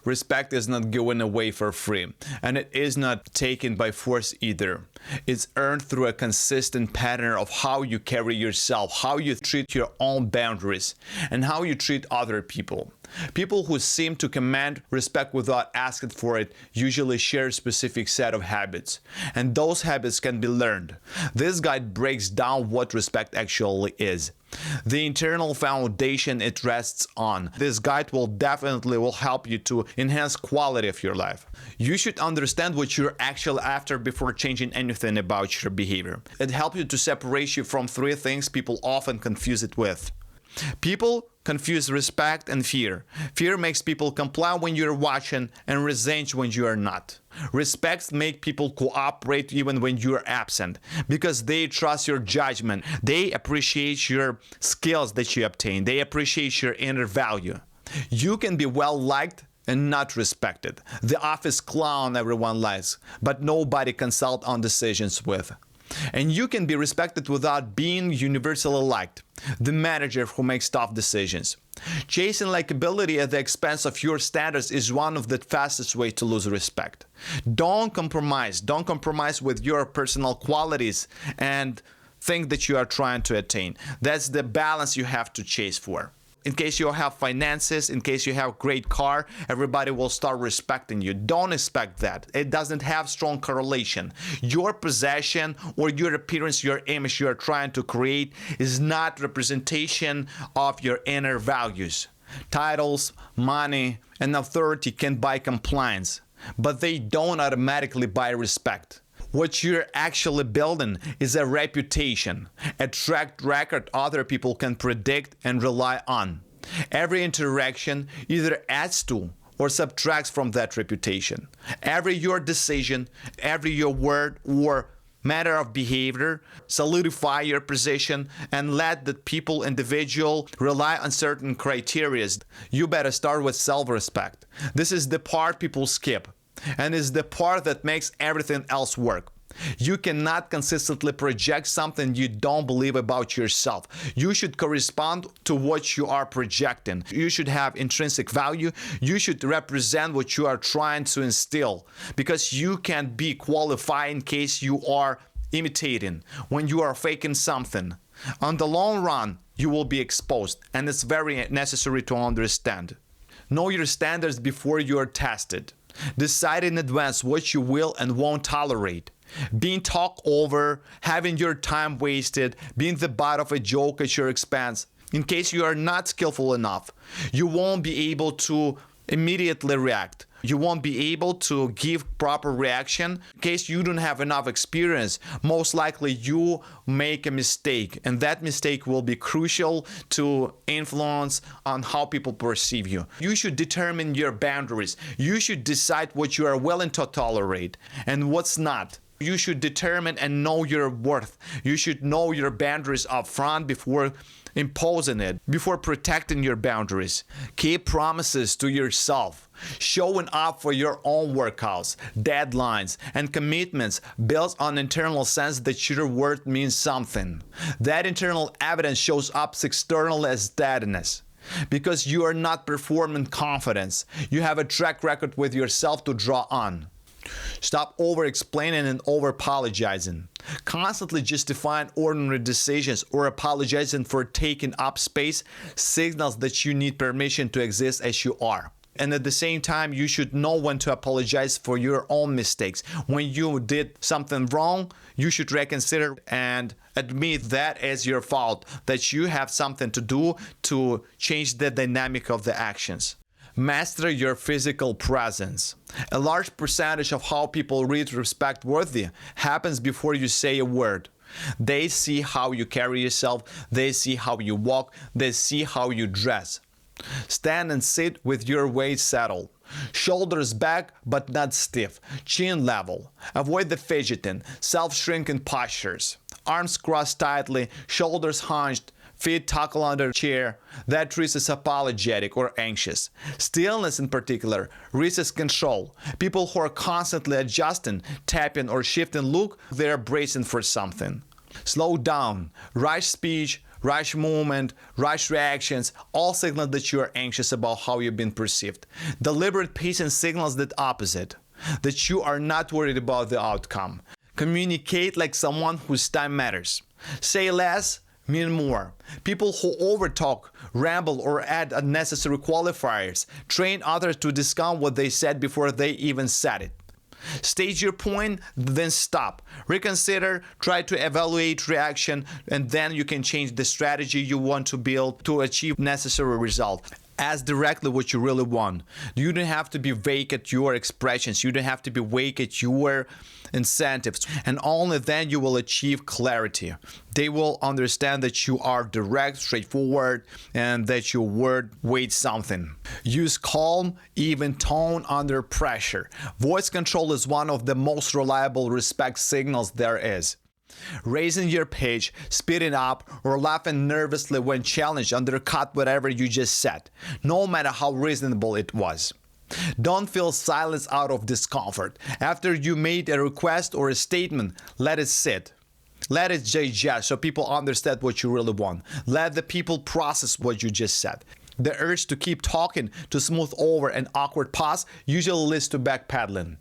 Respect is not given away for free, and it is not taken by force either. It's earned through a consistent pattern of how you carry yourself, how you treat your own boundaries, and how you treat other people. People who seem to command respect without asking for it usually share a specific set of habits, and those habits can be learned. This guide breaks down what respect actually is, the internal foundation it rests on. This guide will definitely help you to enhance quality of your life. You should understand what you're actually after before changing anything about your behavior. It helps you to separate you from three things people often confuse it with. People confuse respect and fear. Fear makes people comply when you're watching and resent when you are not. Respect makes people cooperate even when you're absent because they trust your judgment. They appreciate your skills that you obtain. They appreciate your inner value. You can be well liked and not respected. The office clown everyone likes, but nobody consult on decisions with. And you can be respected without being universally liked, the manager who makes tough decisions. Chasing likability at the expense of your standards is one of the fastest ways to lose respect. Don't compromise. Don't compromise with your personal qualities and think that you are trying to attain. That's the balance you have to chase for. In case you have finances, in case you have a great car, everybody will start respecting you. Don't expect that. It doesn't have strong correlation. Your possession or your appearance, your image you are trying to create is not representation of your inner values. Titles, money, and authority can buy compliance, but they don't automatically buy respect. What you're actually building is a reputation, a track record other people can predict and rely on. Every interaction either adds to or subtracts from that reputation. Every your decision, every your word or matter of behavior solidify your position and let the individual rely on certain criteria. You better start with self-respect. This is the part people skip, and is the part that makes everything else work. You cannot consistently project something you don't believe about yourself. You should correspond to what you are projecting. You should have intrinsic value. You should represent what you are trying to instill, because you can't be qualified in case you are imitating, when you are faking something. On the long run, you will be exposed, and it's very necessary to understand. Know your standards before you are tested. Decide in advance what you will and won't tolerate. Being talked over, having your time wasted, being the butt of a joke at your expense. In case you are not skillful enough, you won't be able to immediately react. You won't be able to give proper reaction. In case you don't have enough experience, most likely you make a mistake, and that mistake will be crucial to influence on how people perceive you. You should determine your boundaries. You should decide what you are willing to tolerate and what's not. You should determine and know your worth. You should know your boundaries up front before imposing it, before protecting your boundaries. Keep promises to yourself. Showing up for your own workouts, deadlines, and commitments builds on internal sense that your worth means something. That internal evidence shows up externally as steadiness. Because you are not performing confidence, you have a track record with yourself to draw on. Stop over-explaining and over-apologizing. Constantly justifying ordinary decisions or apologizing for taking up space signals that you need permission to exist as you are. And at the same time, you should know when to apologize for your own mistakes. When you did something wrong, you should reconsider and admit that as your fault, that you have something to do to change the dynamic of the actions. Master your physical presence. A large percentage of how people read respect worthy happens before you say a word. They see how you carry yourself, they see how you walk, they see how you dress. Stand and sit with your weight settled. Shoulders back but not stiff. Chin level. Avoid the fidgeting, self-shrinking postures. Arms crossed tightly, shoulders hunched, feet tucked under chair. That reads as apologetic or anxious. Stillness in particular reads as control. People who are constantly adjusting, tapping, or shifting look, they're bracing for something. Slow down. Rush speech rush movement, rush reactions, all signal that you are anxious about how you've been perceived. Deliberate patience signals the opposite, that you are not worried about the outcome. Communicate like someone whose time matters. Say less, mean more. People who overtalk, ramble, or add unnecessary qualifiers train others to discount what they said before they even said it. State your point, then stop. Reconsider, try to evaluate reaction, and then you can change the strategy you want to build to achieve necessary result. Ask directly what you really want. You don't have to be vague at your expressions. You don't have to be vague at your incentives. And only then you will achieve clarity. They will understand that you are direct, straightforward, and that your word weighs something. Use calm, even tone under pressure. Voice control is one of the most reliable respect signals there is. Raising your pitch, speeding up, or laughing nervously when challenged undercut whatever you just said, no matter how reasonable it was. Don't feel silence out of discomfort. After you made a request or a statement, let it sit. Let it digest so people understand what you really want. Let the people process what you just said. The urge to keep talking, to smooth over an awkward pause, usually leads to backpedaling.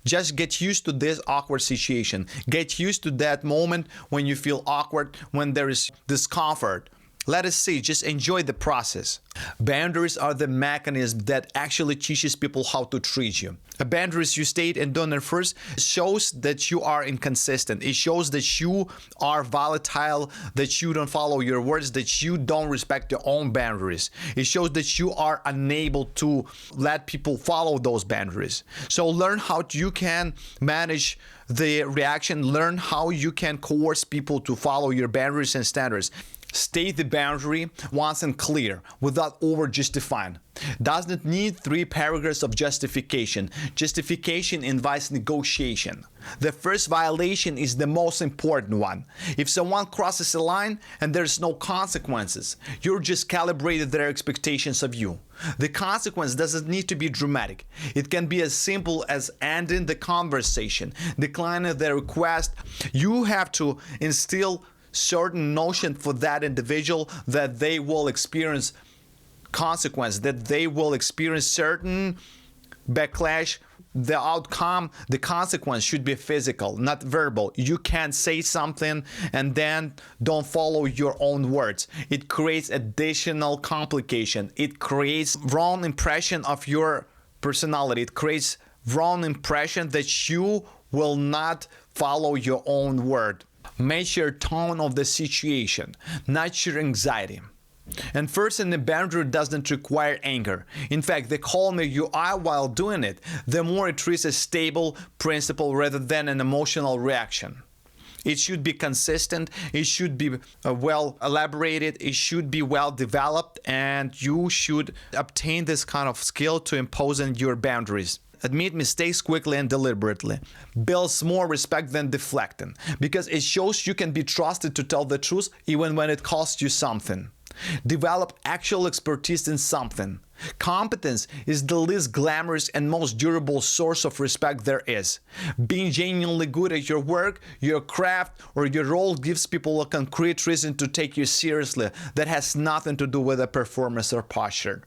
Just get used to this awkward situation. Get used to that moment when you feel awkward, when there is discomfort. Let us see, just enjoy the process. Boundaries are the mechanism that actually teaches people how to treat you. Boundaries you state and don't enforce shows that you are inconsistent. It shows that you are volatile, that you don't follow your words, that you don't respect your own boundaries. It shows that you are unable to let people follow those boundaries. So learn how you can manage the reaction. Learn how you can coerce people to follow your boundaries and standards. State the boundary once and clear, without over-justifying. Doesn't need 3 paragraphs of justification. Justification invites negotiation. The first violation is the most important one. If someone crosses a line and there's no consequences, you're just calibrated their expectations of you. The consequence doesn't need to be dramatic. It can be as simple as ending the conversation, declining the request. You have to instill certain notion for that individual that they will experience consequence, that they will experience certain backlash. The outcome, the consequence should be physical, not verbal. You can't say something and then don't follow your own words. It creates additional complication. It creates wrong impression of your personality. It creates wrong impression that you will not follow your own word. Match your tone of the situation, not your anxiety. Enforcing the boundary doesn't require anger. In fact, the calmer you are while doing it, the more it is a stable principle rather than an emotional reaction. It should be consistent, it should be well elaborated, it should be well developed, and you should obtain this kind of skill to imposing your boundaries. Admit mistakes quickly and deliberately. Builds more respect than deflecting, because it shows you can be trusted to tell the truth even when it costs you something. Develop actual expertise in something. Competence is the least glamorous and most durable source of respect there is. Being genuinely good at your work, your craft, or your role gives people a concrete reason to take you seriously that has nothing to do with a performance or posture.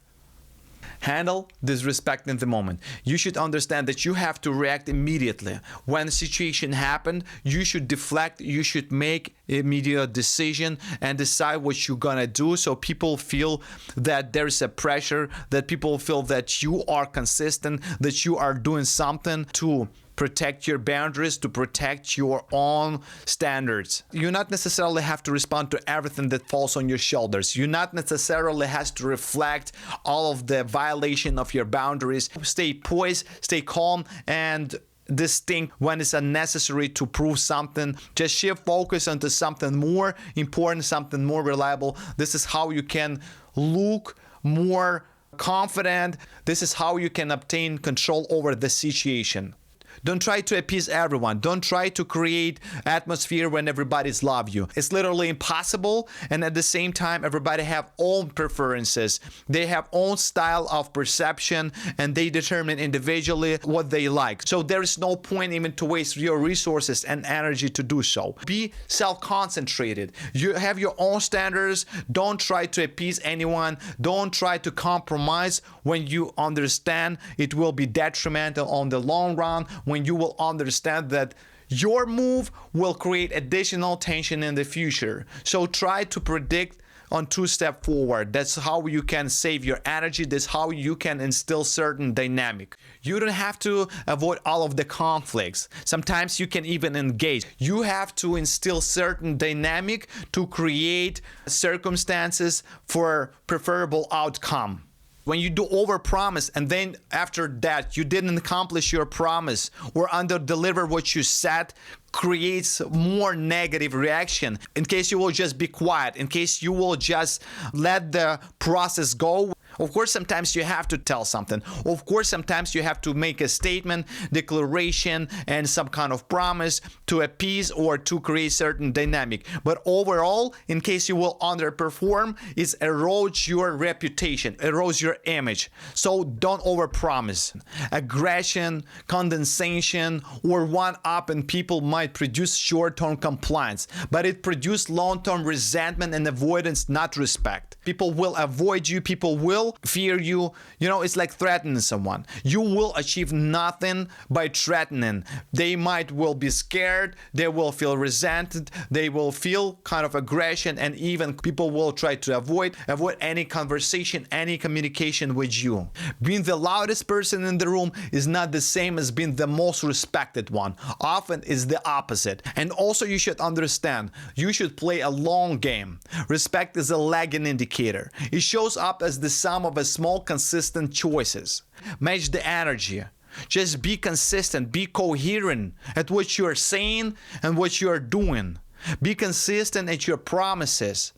Handle disrespect in the moment. You should understand that you have to react immediately. When a situation happened, you should deflect, you should make immediate decision and decide what you're gonna do, so people feel that there's a pressure, that people feel that you are consistent, that you are doing something to protect your boundaries, to protect your own standards. You not necessarily have to respond to everything that falls on your shoulders. You not necessarily have to reflect all of the violation of your boundaries. Stay poised, stay calm, and distinct when it's unnecessary to prove something. Just shift focus onto something more important, something more reliable. This is how you can look more confident. This is how you can obtain control over the situation. Don't try to appease everyone. Don't try to create atmosphere when everybody's love you. It's literally impossible. And at the same time, everybody have own preferences. They have own style of perception, and they determine individually what they like. So there is no point even to waste your resources and energy to do so. Be self-concentrated. You have your own standards. Don't try to appease anyone. Don't try to compromise when you understand it will be detrimental on the long run, when you will understand that your move will create additional tension in the future. So try to predict on 2 steps forward. That's how you can save your energy. That's how you can instill certain dynamic. You don't have to avoid all of the conflicts. Sometimes you can even engage. You have to instill certain dynamic to create circumstances for preferable outcome. When you do overpromise and then after that you didn't accomplish your promise or under-deliver what you said, creates more negative reaction. In case you will just be quiet, in case you will just let the process go. Of course, sometimes you have to tell something. Of course, sometimes you have to make a statement, declaration, and some kind of promise to appease or to create certain dynamic. But overall, in case you will underperform, it erodes your reputation, erodes your image. So don't overpromise. Aggression, condensation, or one-up, and people might produce short-term compliance, but it produces long-term resentment and avoidance, not respect. People will avoid you. People will fear you. You know, it's like threatening someone. You will achieve nothing by threatening. They will be scared. They will feel resented. They will feel kind of aggression, and even people will try to avoid any conversation, any communication with you. Being the loudest person in the room is not the same as being the most respected one. Often it's the opposite. And also you should understand, you should play a long game. Respect is a lagging indicator. It shows up as the sum of a small consistent choices. Match the energy. Just be consistent, be coherent at what you are saying and what you are doing. Be consistent at your promises.